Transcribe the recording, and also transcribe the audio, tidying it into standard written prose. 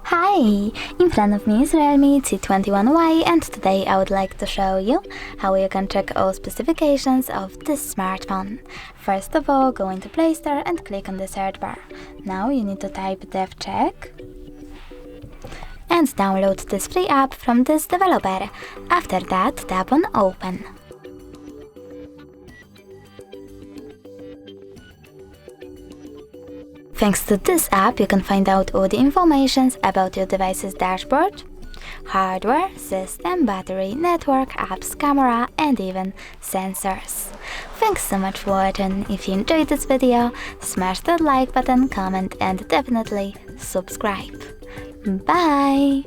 Hi! In front of me is REALME C21Y, and today I would like to show you how you can check all specifications of this smartphone. First of all, go into Play Store and click on the search bar. Now you need to type DevCheck and download this free app from this developer. After that, tap on Open. Thanks to this app, you can find out all the information about your device's dashboard, hardware, system, battery, network, apps, camera, and even sensors. Thanks so much for watching. If you enjoyed this video, smash that like button, comment, and definitely subscribe. Bye!